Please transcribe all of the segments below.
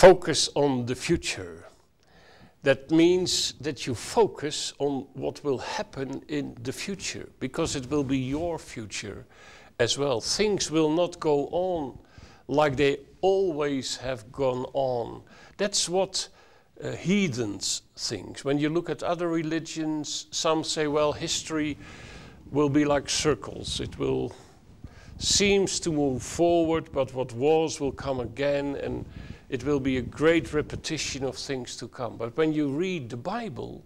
focus on the future. That means that you focus on what will happen in the future, because it will be your future as well. Things will not go on like they always have gone on. That's what heathens think. When you look at other religions, some say, well, history will be like circles. It will seems to move forward, but what was will come again, and it will be a great repetition of things to come. But when you read the Bible,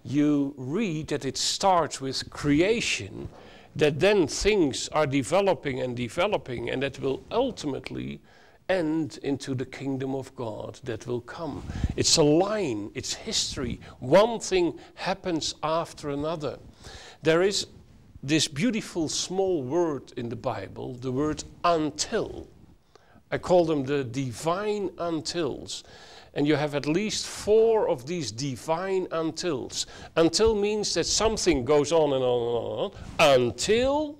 you read that it starts with creation, that then things are developing, and that will ultimately end into the kingdom of God that will come. It's a line, it's history. One thing happens after another. There is this beautiful small word in the Bible, the word until. I call them the divine untils. And you have at least 4 of these divine untils. Until means that something goes on and on and on, until,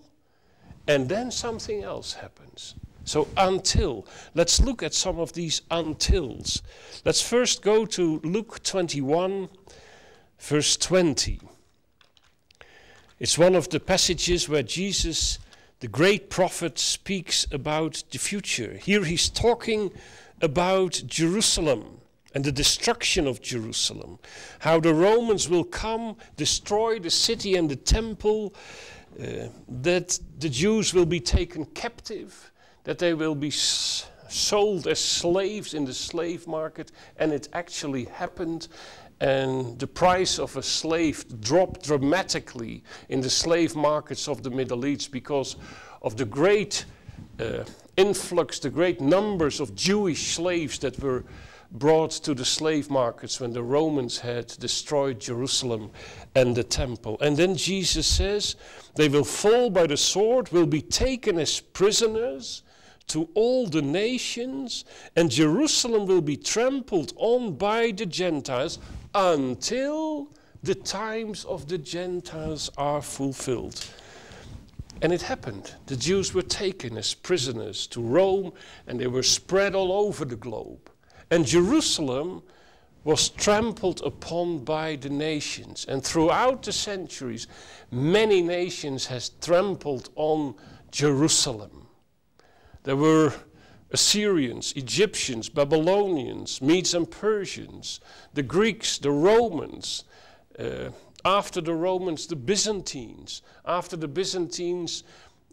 and then something else happens. So until. Let's look at some of these untils. Let's first go to Luke 21, verse 20. It's one of the passages where Jesus, the great prophet, speaks about the future. Here he's talking about Jerusalem and the destruction of Jerusalem. How the Romans will come, destroy the city and the temple, that the Jews will be taken captive, that they will be sold as slaves in the slave market, and it actually happened. And the price of a slave dropped dramatically in the slave markets of the Middle East because of the great influx, the great numbers of Jewish slaves that were brought to the slave markets when the Romans had destroyed Jerusalem and the temple. And then Jesus says, they will fall by the sword, will be taken as prisoners to all the nations, and Jerusalem will be trampled on by the Gentiles until the times of the Gentiles are fulfilled. And it happened. The Jews were taken as prisoners to Rome, and they were spread all over the globe. And Jerusalem was trampled upon by the nations. And throughout the centuries, many nations has trampled on Jerusalem. There were Assyrians, Egyptians, Babylonians, Medes and Persians, the Greeks, the Romans, after the Romans, the Byzantines, after the Byzantines,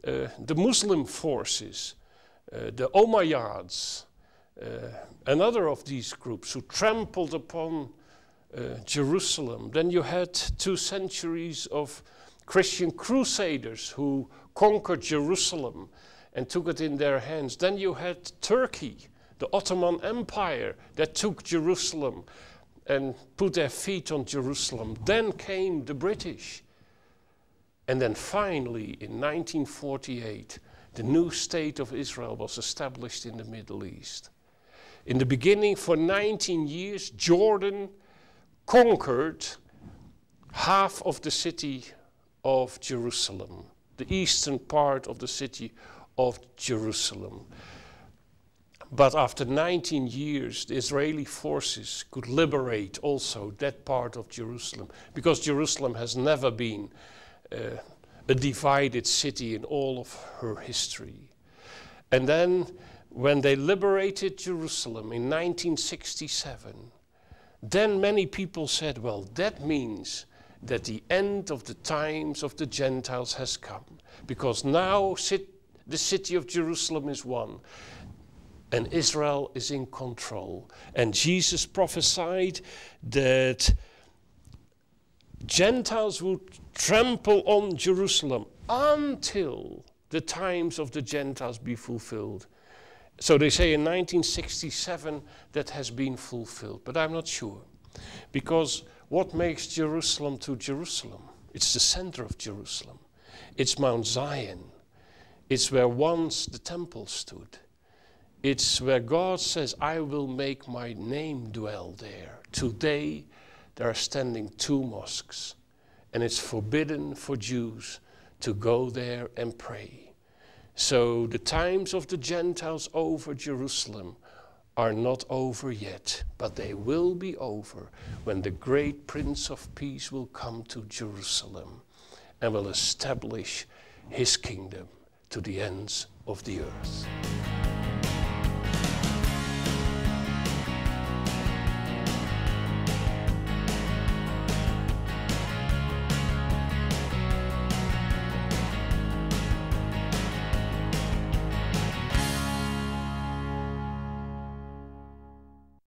the Muslim forces, the Umayyads, another of these groups who trampled upon Jerusalem. Then you had 2 centuries of Christian crusaders who conquered Jerusalem and took it in their hands. Then you had Turkey, the Ottoman Empire, that took Jerusalem and put their feet on Jerusalem. Then came the British. And then finally, in 1948, the new state of Israel was established in the Middle East. In the beginning, for 19 years, Jordan conquered half of the city of Jerusalem, the eastern part of the city of Jerusalem. But after 19 years, the Israeli forces could liberate also that part of Jerusalem, because Jerusalem has never been a divided city in all of her history. And then when they liberated Jerusalem in 1967, then many people said, well, that means that the end of the times of the Gentiles has come, because now the city of Jerusalem is one, and Israel is in control. And Jesus prophesied that Gentiles would trample on Jerusalem until the times of the Gentiles be fulfilled. So they say in 1967 that has been fulfilled, but I'm not sure. Because what makes Jerusalem to Jerusalem? It's the center of Jerusalem. It's Mount Zion. It's where once the temple stood. It's where God says, I will make my name dwell there. Today there are standing 2 mosques, and it's forbidden for Jews to go there and pray. So the times of the Gentiles over Jerusalem are not over yet, but they will be over when the great Prince of Peace will come to Jerusalem and will establish his kingdom to the ends of the earth.